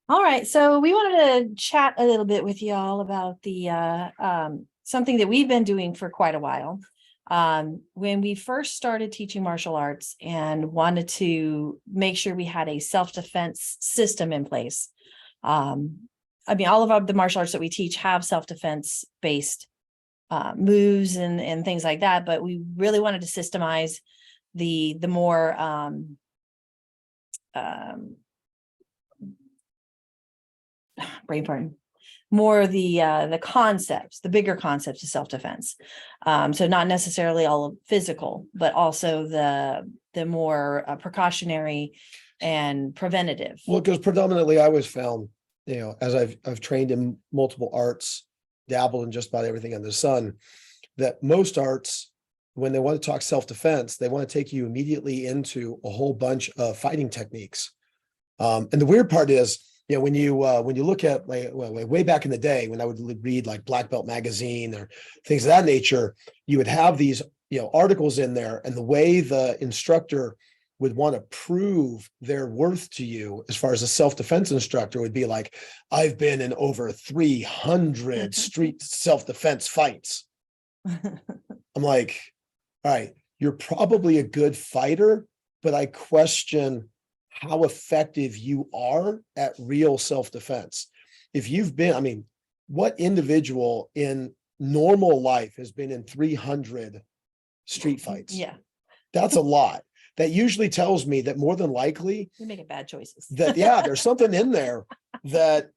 All right, so we wanted to chat a little bit with y'all about the something that we've been doing for quite a while. When we first started teaching martial arts and wanted to make sure we had a self-defense system in place. I mean, all of the martial arts that we teach have self-defense based moves and things like that, but we really wanted to systemize the more brain pardon, more the concepts, the bigger concepts of self-defense. So not necessarily all physical, but also the more precautionary and preventative. Well, because predominantly I was found, as I've trained in multiple arts, dabbled in just about everything under the sun, that most arts, when they want to talk self-defense, they want to take you immediately into a whole bunch of fighting techniques. And the weird part is, when you look at way back in the day, when I would read like Black Belt magazine or things of that nature, you would have these, articles in there, and the way the instructor would want to prove their worth to you as far as a self-defense instructor would be like, I've been in over 300 street self-defense fights. I'm like, all right, you're probably a good fighter, but I question how effective you are at real self-defense. If you've been, what individual in normal life has been in 300 street fights? Yeah. That's a lot. That usually tells me that more than likely you're making bad choices. That, yeah, there's something in there that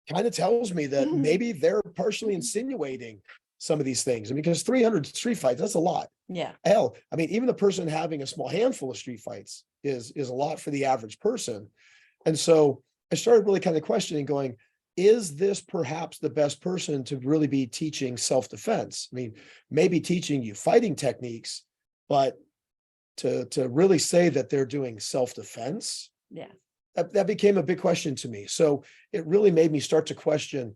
kind of tells me that maybe they're partially insinuating some of these things. Because 300 street fights, that's a lot. Yeah. Hell, even the person having a small handful of street fights is a lot for the average person. And so I started really kind of questioning, going, is this perhaps the best person to really be teaching self-defense? Maybe teaching you fighting techniques, but to really say that they're doing self-defense, yeah, that became a big question to me. So it really made me start to question,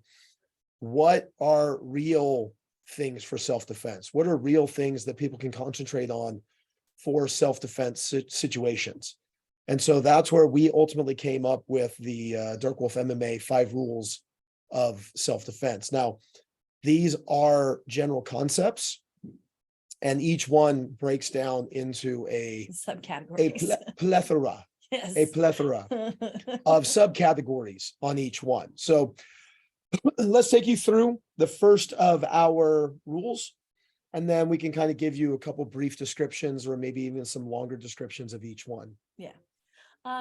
what are real things for self-defense? What are real things that people can concentrate on for self-defense situations? And so that's where we ultimately came up with the Dark Wolf MMA 5 rules of self-defense. Now, these are general concepts, and each one breaks down into a plethora, yes. a plethora of subcategories on each one. So let's take you through the first of our rules, and then we can kind of give you a couple brief descriptions, or maybe even some longer descriptions of each one. Yeah.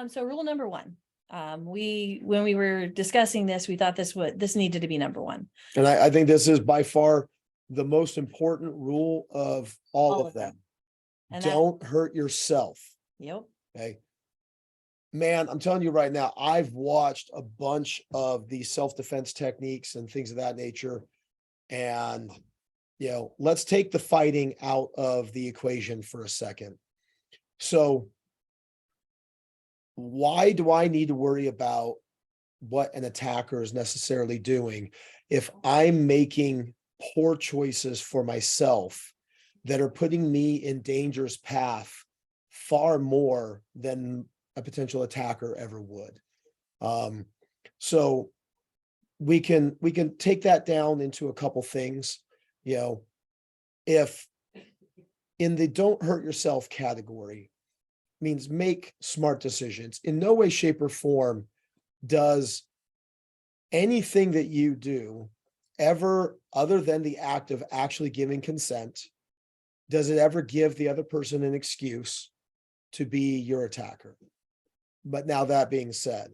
So rule number one, when we were discussing this, we thought this needed to be number one. And I think this is by far the most important rule of all of them. Don't hurt yourself. Yep. Okay. Man, I'm telling you right now, I've watched a bunch of these self-defense techniques and things of that nature. And, let's take the fighting out of the equation for a second. So why do I need to worry about what an attacker is necessarily doing if I'm making poor choices for myself that are putting me in dangerous path far more than a potential attacker ever would? So we can take that down into a couple things. If in the don't hurt yourself category means make smart decisions, in no way, shape, or form does anything that you do ever, other than the act of actually giving consent, does it ever give the other person an excuse to be your attacker. But now, that being said,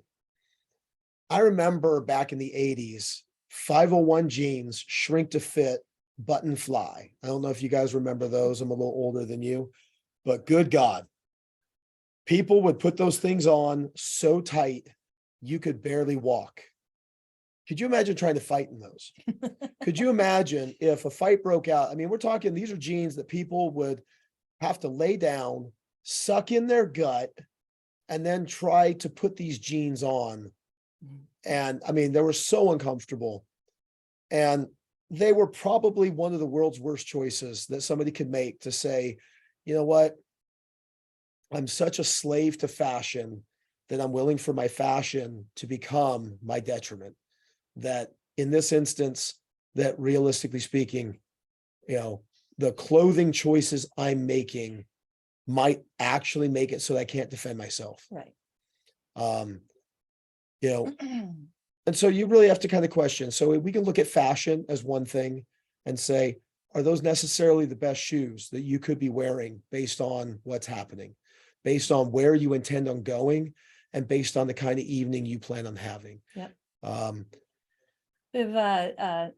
I remember back in the 80s, 501 jeans, shrink to fit, button fly. I don't know if you guys remember those. I'm a little older than you, but good God, people would put those things on so tight you could barely walk. Could you imagine trying to fight in those? Could you imagine if a fight broke out? We're talking, these are jeans that people would have to lay down, suck in their gut, and then try to put these jeans on. And they were so uncomfortable. And they were probably one of the world's worst choices that somebody could make, to say, you know what? I'm such a slave to fashion then I'm willing for my fashion to become my detriment. That in this instance, that realistically speaking, the clothing choices I'm making might actually make it so I can't defend myself. Right. And so you really have to kind of question. So we can look at fashion as one thing and say, are those necessarily the best shoes that you could be wearing based on what's happening, based on where you intend on going, and based on the kind of evening you plan on having? Yep. Um, With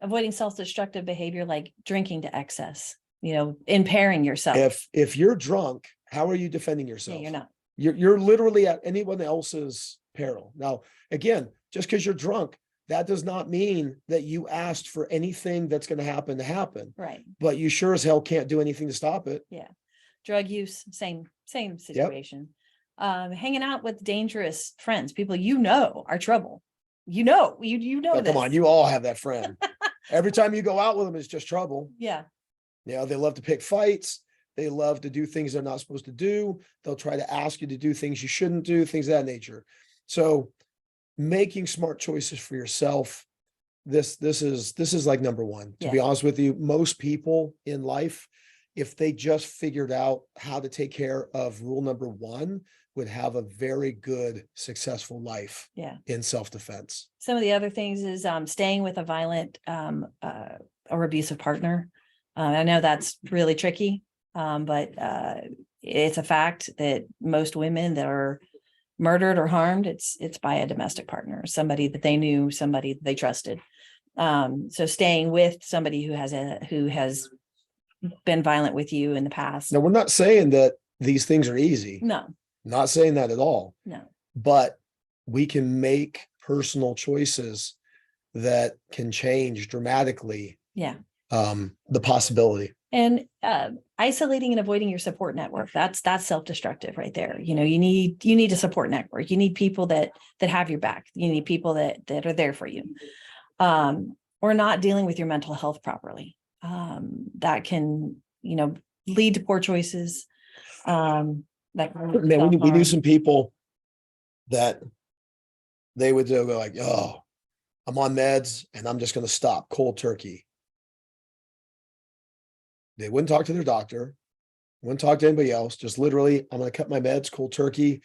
avoiding self-destructive behavior like drinking to excess, impairing yourself. if you're drunk, how are you defending Yeah, yourself? you're not. You're literally at anyone else's peril. Now, again, just because you're drunk, that does not mean that you asked for anything that's going to happen. Right. But you sure as hell can't do anything to stop it. Yeah. Drug use, same situation. Hanging out with dangerous friends, people are trouble. You know Oh, this. come on, you all have that friend. Every time you go out with them, it's just trouble. Yeah. They love to pick fights. They love to do things they're not supposed to do. They'll try to ask you to do things you shouldn't do, things of that nature. So making smart choices for yourself, this is like number one. To be honest with you, most people in life, if they just figured out how to take care of rule number one, would have a very good, successful life in self-defense. Some of the other things is staying with a violent or abusive partner. I know that's really tricky, but it's a fact that most women that are murdered or harmed, it's by a domestic partner, somebody that they knew, somebody that they trusted. So staying with somebody who has been violent with you in the past. Now, we're not saying that these things are easy. No. Not saying that at all. No. But we can make personal choices that can change dramatically. Yeah. The possibility. And isolating and avoiding your support network, that's self-destructive right there. You need a support network. You need people that have your back. You need people that are there for you. Or not dealing with your mental health properly. That can, lead to poor choices. Man, we knew some people that they would go like, oh, I'm on meds and I'm just going to stop cold turkey. They wouldn't talk to their doctor, wouldn't talk to anybody else, just literally, I'm going to cut my meds cold turkey.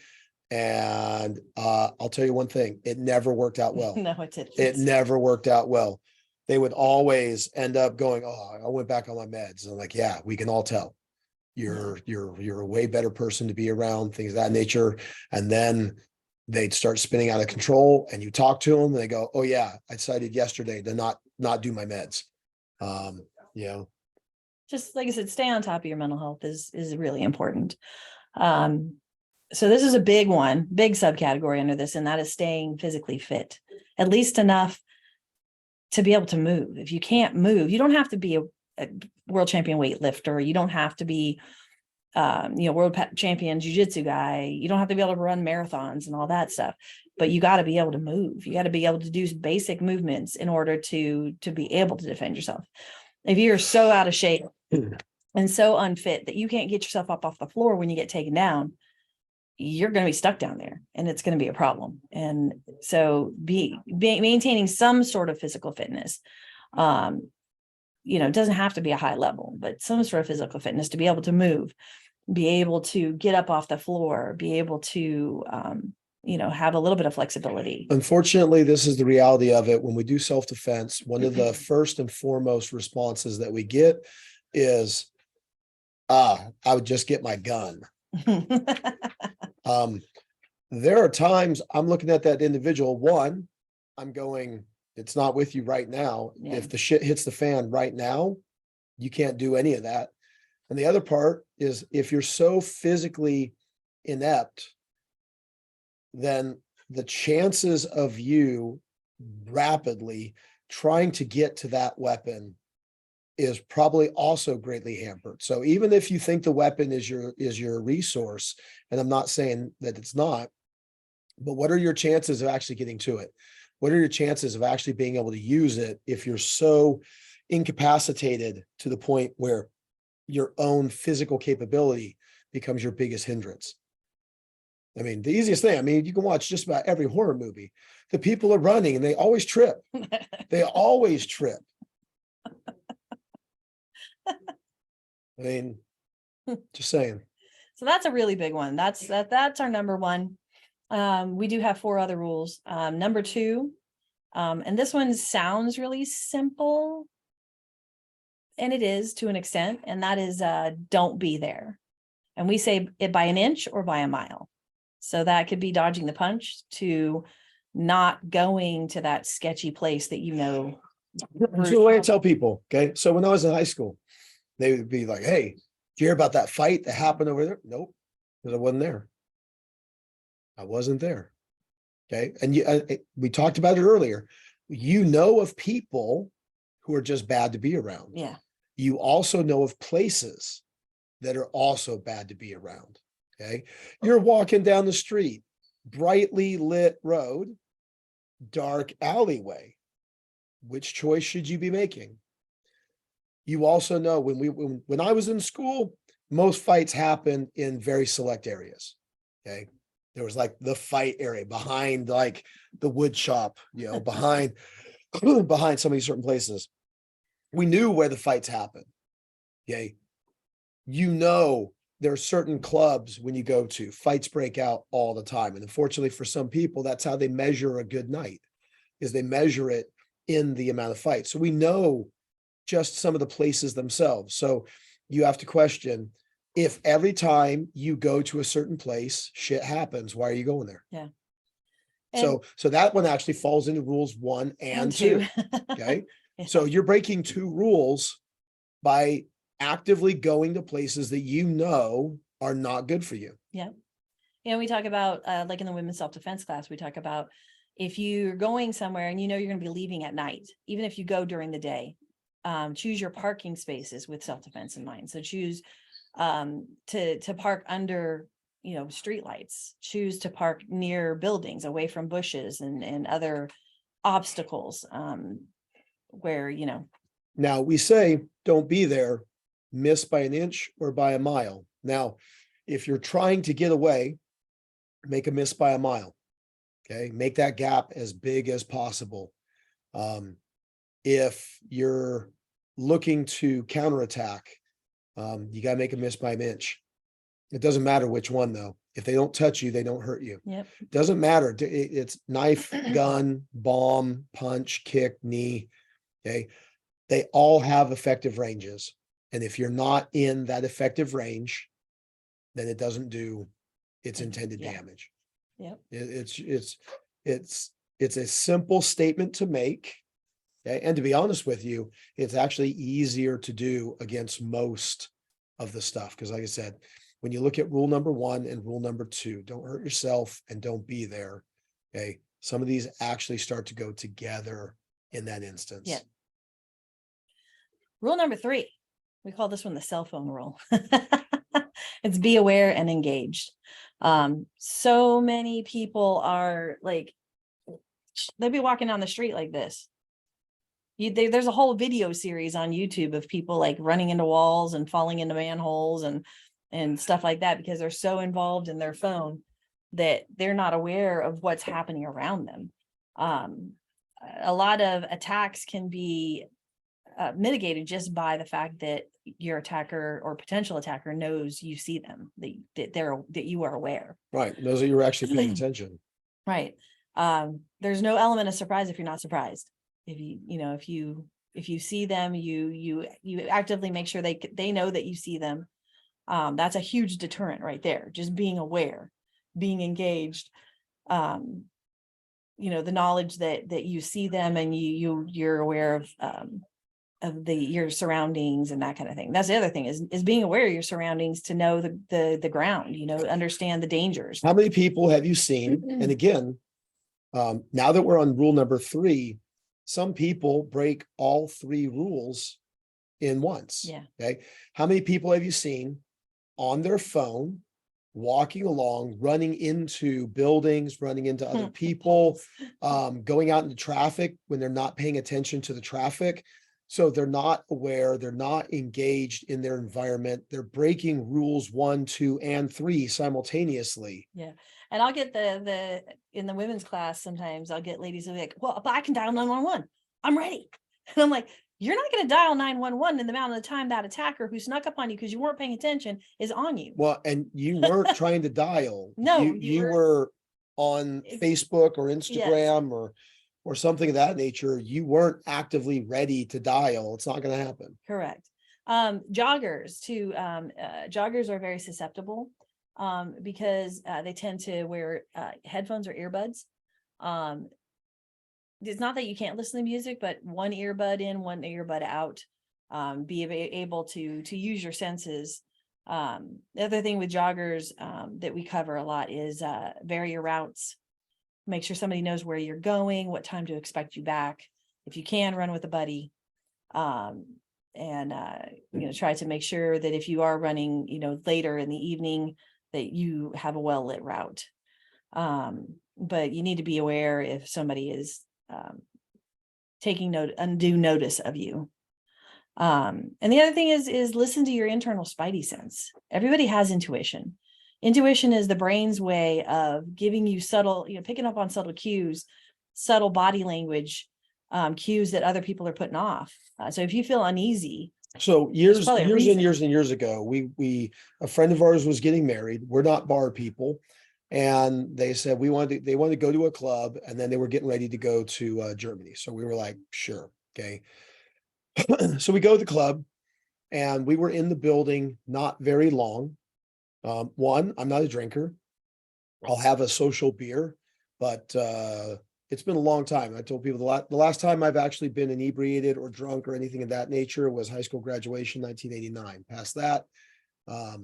And I'll tell you one thing, it never worked out well. No, it didn't. It never worked out well. They would always end up going, oh, I went back on my meds. And I'm like, yeah, we can all tell. You're a way better person to be around, things of that nature. And then they'd start spinning out of control and you talk to them and they go, oh yeah, I decided yesterday to not do my meds. Just like I said, stay on top of your mental health is really important. So this is a big one, big subcategory under this, and that is staying physically fit, at least enough to be able to move. If you can't move, you don't have to be a world champion weightlifter. You don't have to be, world champion jiu-jitsu guy. You don't have to be able to run marathons and all that stuff, but you got to be able to move. You got to be able to do basic movements in order to be able to defend yourself. If you're so out of shape and so unfit that you can't get yourself up off the floor when you get taken down, you're going to be stuck down there and it's going to be a problem. And so maintaining some sort of physical fitness, it doesn't have to be a high level, but some sort of physical fitness to be able to move, be able to get up off the floor, be able to, have a little bit of flexibility. Unfortunately, this is the reality of it. When we do self-defense, one of the first and foremost responses that we get is, I would just get my gun. There are times I'm looking at that individual. One, I'm going, it's not with you right now. Yeah. If the shit hits the fan right now, you can't do any of that. And the other part is if you're so physically inept, then the chances of you rapidly trying to get to that weapon is probably also greatly hampered. So even if you think the weapon is your resource, and I'm not saying that it's not, but what are your chances of actually getting to it? What are your chances of actually being able to use it if you're so incapacitated to the point where your own physical capability becomes your biggest hindrance? I mean, the easiest thing, I mean, you can watch just about every horror movie. The people are running and they always trip. They always trip. I mean, just saying. So that's a really big one. That's our number one. We do have 4 other rules. Number 2, and this one sounds really simple, and it is to an extent, and that is don't be there. And we say it by an inch or by a mile. So that could be dodging the punch to not going to that sketchy place that you know. That's the way I tell people. Okay. So when I was in high school, they would be like, hey, did you hear about that fight that happened over there? Nope. Because I wasn't there. I wasn't there. Okay. And we talked about it earlier. You know of people who are just bad to be around. Yeah. You also know of places that are also bad to be around. Okay. You're walking down the street, brightly lit road, dark alleyway. Which choice should you be making? You also know when I was in school, most fights happen in very select areas. Okay. There was like the fight area behind like the wood shop, behind behind some of these certain places. We knew where the fights happen. Okay. There are certain clubs when you go to, fights break out all the time. And unfortunately for some people, that's how they measure a good night, is they measure it in the amount of fights. So we know just some of the places themselves. So you have to question, if every time you go to a certain place, shit happens, why are you going there? Yeah. So that one actually falls into rules 1 and 2. Okay. Yeah. So you're breaking 2 rules by actively going to places that you know are not good for you. Yeah. And we talk about, like in the women's self-defense class, we talk about if you're going somewhere and you know you're going to be leaving at night, even if you go during the day, choose your parking spaces with self-defense in mind. So choose to park under, street lights, choose to park near buildings, away from bushes and other obstacles, where, Now we say, don't be there, miss by an inch or by a mile. Now, if you're trying to get away, make a miss by a mile. Okay. Make that gap as big as possible. If you're looking to counterattack, you got to make a miss by an inch. It doesn't matter which one though. If they don't touch you, they don't hurt you. Yep. Doesn't matter. It's knife, gun, bomb, punch, kick, knee. Okay. They all have effective ranges. And if you're not in that effective range, then it doesn't do its intended damage. Yep. It's a simple statement to make. Okay. And to be honest with you, it's actually easier to do against most of the stuff. Because like I said, when you look at rule number 1 and rule number 2, don't hurt yourself and don't be there. Okay. Some of these actually start to go together in that instance. Yeah. Rule number 3, we call this one the cell phone rule. It's be aware and engaged. So many people are like, they'll be walking down the street like this. There's a whole video series on YouTube of people like running into walls and falling into manholes and stuff like that, because they're so involved in their phone that they're not aware of what's happening around them. A lot of attacks can be mitigated just by the fact that your attacker or potential attacker knows you see them, that you are aware. Right. Those are you're actually paying attention. Right. There's no element of surprise if you're not surprised. If you see them, you actively make sure they know that you see them. That's a huge deterrent right there. Just being aware, being engaged. The knowledge that you see them and you're aware of your surroundings and that kind of thing. That's the other thing is being aware of your surroundings, to know the ground, understand the dangers. How many people have you seen? And again, now that we're on rule number 3, some people break all 3 rules in once. Yeah. Okay. How many people have you seen on their phone, walking along, running into buildings, running into other people, going out into traffic when they're not paying attention to the traffic? So they're not aware, they're not engaged in their environment. They're breaking rules 1, 2, and 3 simultaneously. Yeah. And I'll get in the women's class, sometimes I'll get ladies who are like, well, but I can dial 911. I'm ready. And I'm like, you're not going to dial 911 in the amount of the time that attacker who snuck up on you because you weren't paying attention is on you. Well, and you weren't trying to dial. No, you were on Facebook or Yes. Instagram or something of that nature. You weren't actively ready to dial. It's not going to happen. Correct. Joggers too. Joggers are very susceptible because they tend to wear headphones or earbuds. It's not that you can't listen to music, but one earbud in, one earbud out. Be able to use your senses. The other thing with joggers that we cover a lot is vary your routes. Make sure somebody knows where you're going, what time to expect you back. If you can, run with a buddy. And try to make sure that if you are running, later in the evening, that you have a well-lit route. But you need to be aware if somebody is taking undue notice of you. And the other thing is listen to your internal spidey sense. Everybody has intuition. Intuition is the brain's way of giving you subtle, picking up on subtle cues, subtle body language, cues that other people are putting off. So if you feel uneasy. So years and years ago, a friend of ours was getting married. We're not bar people. And they said they wanted to go to a club, and then they were getting ready to go to Germany. So we were like, sure. Okay. So we go to the club, and we were in the building not very long. One, I'm not a drinker. I'll have a social beer, but it's been a long time. I told people the last time I've actually been inebriated or drunk or anything of that nature was high school graduation, 1989. Past that, I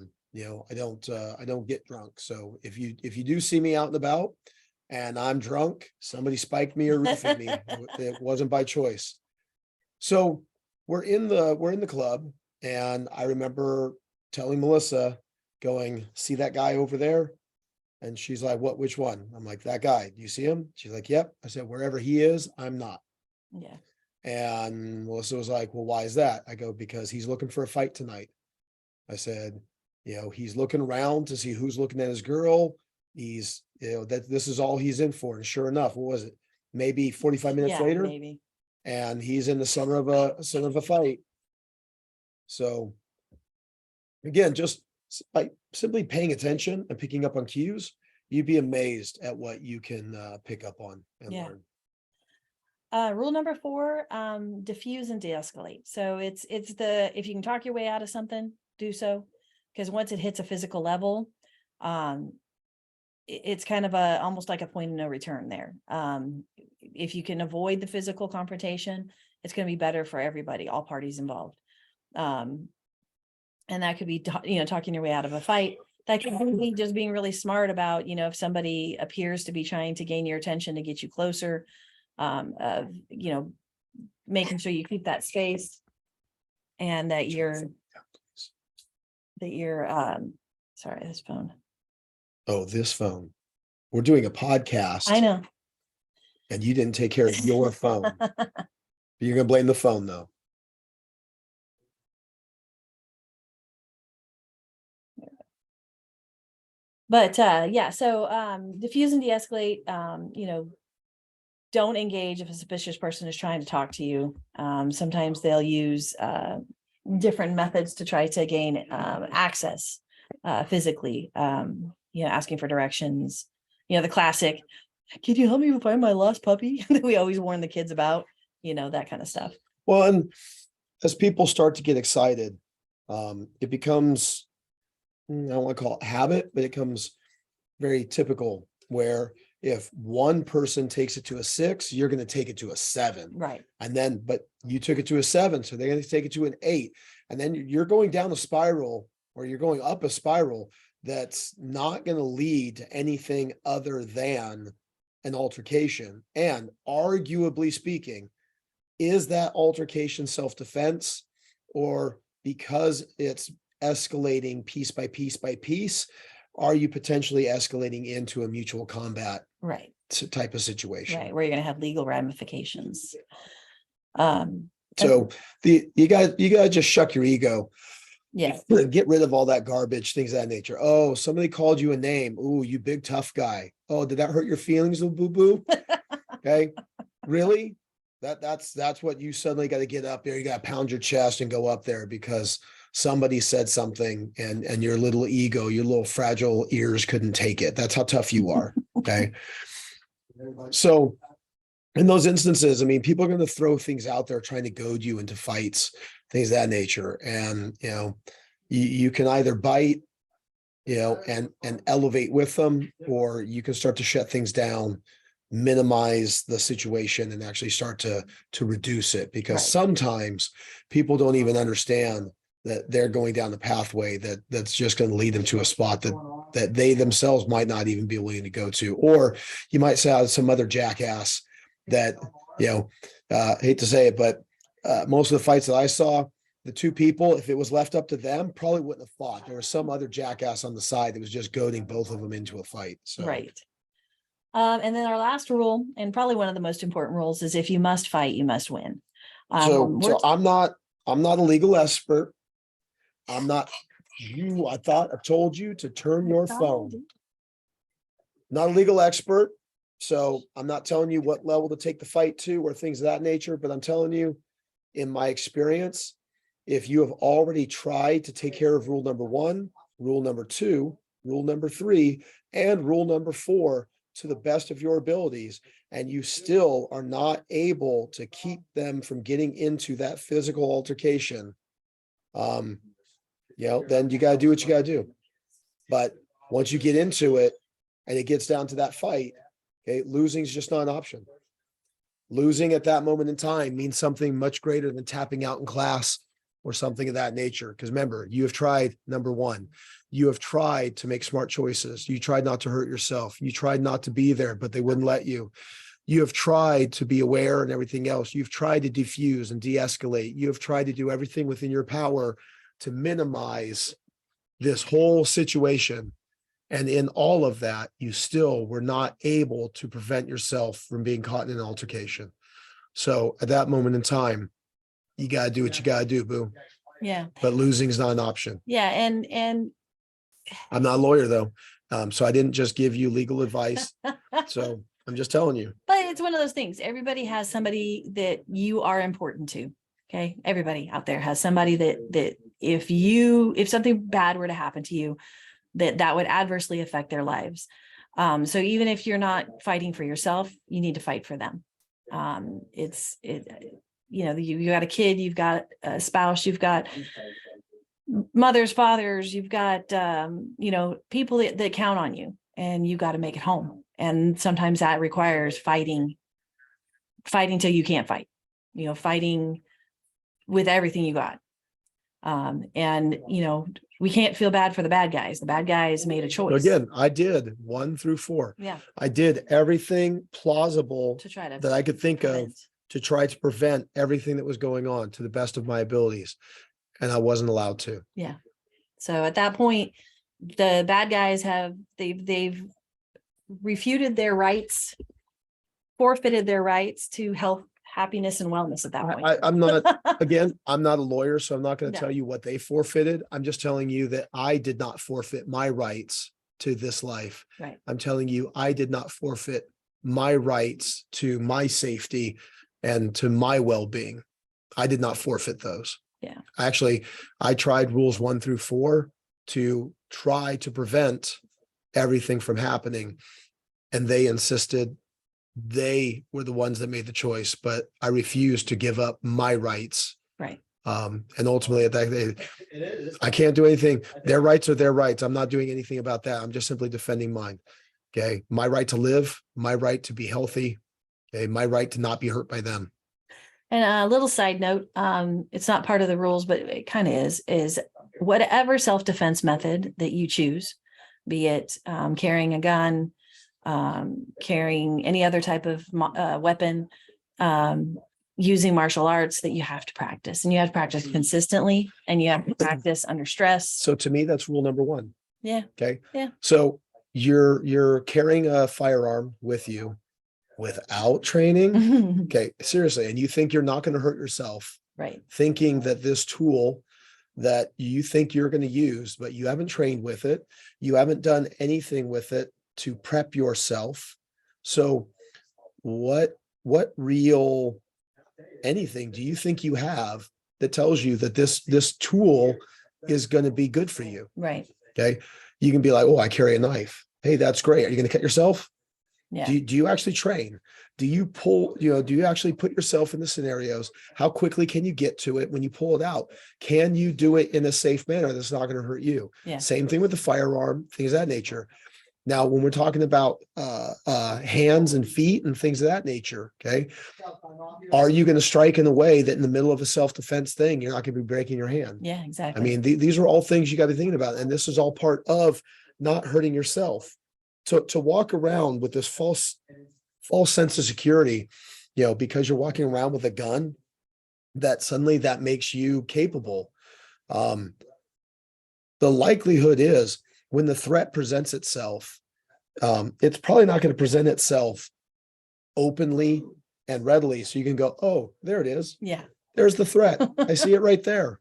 don't get drunk. So if you do see me out and about and I'm drunk, somebody spiked me or roofied me. It wasn't by choice. So we're in the club, and I remember telling Melissa, going, see that guy over there? And she's like, what, which one? I'm like, that guy, do you see him? She's like, yep. I said, wherever he is, I'm not. Yeah. And Melissa was like, well, why is that? I go, because he's looking for a fight tonight. I said, he's looking around to see who's looking at his girl. He's, that this is all he's in for. And sure enough, what was it? Maybe 45 minutes later. Maybe. And he's in the center of a fight. So again, just by simply paying attention and picking up on cues, you'd be amazed at what you can pick up on and learn. Rule number 4, diffuse and de-escalate. So it's if you can talk your way out of something, do so. Because once it hits a physical level, it's kind of almost like a point of no return there. If you can avoid the physical confrontation, it's going to be better for everybody, all parties involved. And that could be, talking your way out of a fight. That could be just being really smart about, if somebody appears to be trying to gain your attention to get you closer, making sure you keep that space, and that you're sorry, this phone. Oh, this phone. We're doing a podcast. I know. And you didn't take care of your phone. You're going to blame the phone, though. But so diffuse and de-escalate, don't engage if a suspicious person is trying to talk to you. Sometimes they'll use different methods to try to gain access physically, asking for directions, the classic, can you help me find my lost puppy that we always warn the kids about, that kind of stuff. Well, and as people start to get excited, it becomes, I don't want to call it habit, but it becomes very typical, where if one person takes it to a 6, you're going to take it to a 7. Right. And then, but you took it to a 7, so they're going to take it to an 8. And then you're going down a spiral, or you're going up a spiral that's not going to lead to anything other than an altercation. And arguably speaking, is that altercation self-defense, or because it's escalating piece by piece by piece, are you potentially escalating into a mutual combat type of situation? Right, where you're going to have legal ramifications. So you gotta just shuck your ego. Yeah. Get rid of all that garbage, things of that nature. Oh, somebody called you a name. Ooh, you big tough guy. Oh, did that hurt your feelings, little boo-boo? Okay. Really? That's what you suddenly got to get up there. You got to pound your chest and go up there because somebody said something and your little ego, your little fragile ears couldn't take it. That's how tough you are. Okay. So in those instances, I mean, people are going to throw things out there trying to goad you into fights, things of that nature. And, you can either bite, and elevate with them, or you can start to shut things down, minimize the situation, and actually start to reduce it. Because Right. sometimes people don't even understand that they're going down the pathway that's just going to lead them to a spot that they themselves might not even be willing to go to. Or you might say some other jackass that, hate to say it, but most of the fights that I saw, the two people, if it was left up to them, probably wouldn't have fought. There was some other jackass on the side that was just goading both of them into a fight. So, Right. And then our last rule, and probably one of the most important rules, is if you must fight, you must win. So I'm not a legal expert. I'm not you. I told you to turn your phone. Not a legal expert. So I'm not telling you what level to take the fight to or things of that nature, but I'm telling you, in my experience, if you have already tried to take care of rule number 1, rule number 2, rule number 3, and rule number 4 to the best of your abilities, and you still are not able to keep them from getting into that physical altercation, then you got to do what you got to do. But once you get into it and it gets down to that fight, okay, losing is just not an option. Losing at that moment in time means something much greater than tapping out in class or something of that nature. Because remember, you have tried, number 1, you have tried to make smart choices. You tried not to hurt yourself. You tried not to be there, but they wouldn't let you. You have tried to be aware and everything else. You've tried to diffuse and de-escalate. You have tried to do everything within your power to minimize this whole situation. And in all of that, you still were not able to prevent yourself from being caught in an altercation. So at that moment in time, you got to do what you got to do, boo. Yeah. But losing is not an option. Yeah. And I'm not a lawyer though. So I didn't just give you legal advice. So I'm just telling you. But it's one of those things. Everybody has somebody that you are important to. Okay. Everybody out there has somebody that if something bad were to happen to you, that would adversely affect their lives. So even if you're not fighting for yourself, you need to fight for them. You got a kid, you've got a spouse, you've got mothers, fathers, you've got, people that count on you, and you got to make it home. And sometimes that requires fighting till you can't fight, fighting with everything you got. We can't feel bad for the bad guys. The bad guys made a choice. Again, I did 1 through 4. Yeah. I did everything plausible To try to that I could think prevent. of to try to prevent everything that was going on to the best of my abilities. And I wasn't allowed to. Yeah. So at that point, the bad guys they've refuted their rights, forfeited their rights to health, happiness, and wellness at that point. I'm not, again, I'm not a lawyer, so I'm not going to No. tell you what they forfeited. I'm just telling you that I did not forfeit my rights to this life. Right. I'm telling you, I did not forfeit my rights to my safety and to my well-being. I did not forfeit those. Yeah. Actually, I tried rules 1 through 4 to try to prevent everything from happening. And they insisted they were the ones that made the choice, but I refused to give up my rights. Right. And ultimately, I can't do anything. Their rights are their rights. I'm not doing anything about that. I'm just simply defending mine. Okay. My right to live, my right to be healthy. Okay. My right to not be hurt by them. And a little side note, it's not part of the rules, but it kind of is whatever self-defense method that you choose, be it carrying a gun, carrying any other type of weapon, using martial arts, that you have to practice, and you have to practice consistently, and you have to practice under stress. So to me, that's rule number 1. Yeah. Okay. Yeah. So you're carrying a firearm with you without training. Okay. Seriously. And you think you're not going to hurt yourself, Right. thinking that this tool that you think you're going to use, but you haven't trained with it. You haven't done anything with it to prep yourself. So what real anything do you think you have that tells you that this tool is going to be good for you? Right. Okay. You can be like, oh, I carry a knife. Hey, that's great. Are you going to cut yourself? Yeah. Do you actually train? Do you pull, do you actually put yourself in the scenarios? How quickly can you get to it when you pull it out? Can you do it in a safe manner that's not going to hurt you? Yeah. Same thing with the firearm, things of that nature. Now, when we're talking about hands and feet and things of that nature, okay, are you going to strike in a way that in the middle of a self-defense thing, you're not going to be breaking your hand? Yeah, I exactly. mean, these are all things you got to be thinking about. And this is all part of not hurting yourself. To walk around with this false sense of security, because you're walking around with a gun, that suddenly that makes you capable. The likelihood is when the threat presents itself, it's probably not going to present itself openly and readily. So you can go, oh, there it is. Yeah. There's the threat. I see it right there.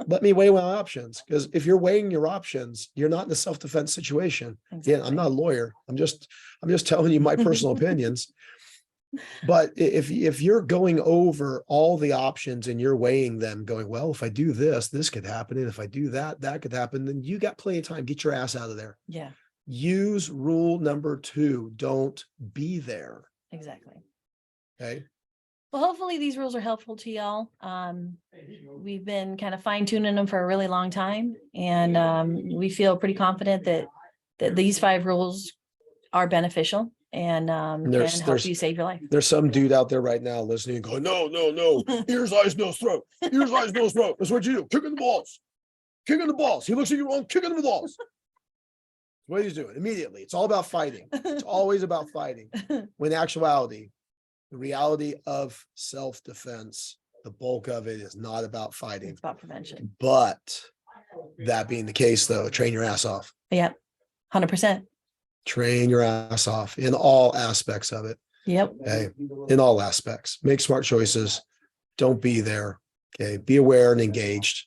Let me weigh my options. Because if you're weighing your options, you're not in a self-defense situation. Exactly. Again, I'm not a lawyer. I'm just telling you my personal opinions. But if you're going over all the options and you're weighing them, going, well, if I do this, this could happen. And if I do that, that could happen. Then you got plenty of time. Get your ass out of there. Yeah. Use rule number 2. Don't be there. Exactly. Okay. Well, hopefully these rules are helpful to y'all. We've been kind of fine tuning them for a really long time, and we feel pretty confident that these 5 rules are beneficial and can help you save your life. There's some dude out there right now listening and going, no, ears, eyes, nose, throat, ears, eyes, nose, throat. That's what you do. Kick in the balls. Kick in the balls. He looks at you wrong. Kick in the balls. What he's doing immediately. It's all about fighting. It's always about fighting. When in actuality, the reality of self-defense, the bulk of it is not about fighting. It's about prevention. But that being the case, though, train your ass off. Yep. 100%. Train your ass off in all aspects of it. Yep. Okay. In all aspects. Make smart choices. Don't be there. Okay. Be aware and engaged.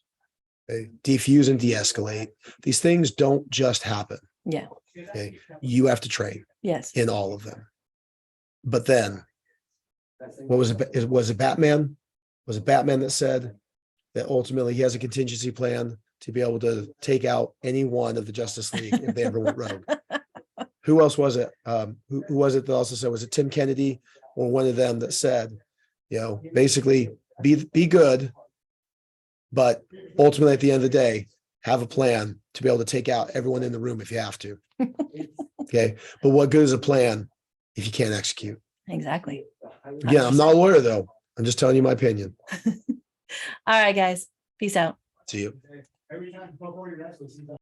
Okay. Defuse and de-escalate. These things don't just happen. Yeah. Okay. You have to train. Yes. In all of them. But then, what was it? Was it Batman? Was it Batman that said that ultimately he has a contingency plan to be able to take out any one of the Justice League if they ever went rogue? Who else was it? Who was it that also said, was it Tim Kennedy or one of them that said, basically be good, but ultimately at the end of the day, have a plan to be able to take out everyone in the room if you have to. Okay. But what good is a plan if you can't execute? Exactly. Again, I'm not a lawyer though. I'm just telling you my opinion. All right, guys. Peace out. See you.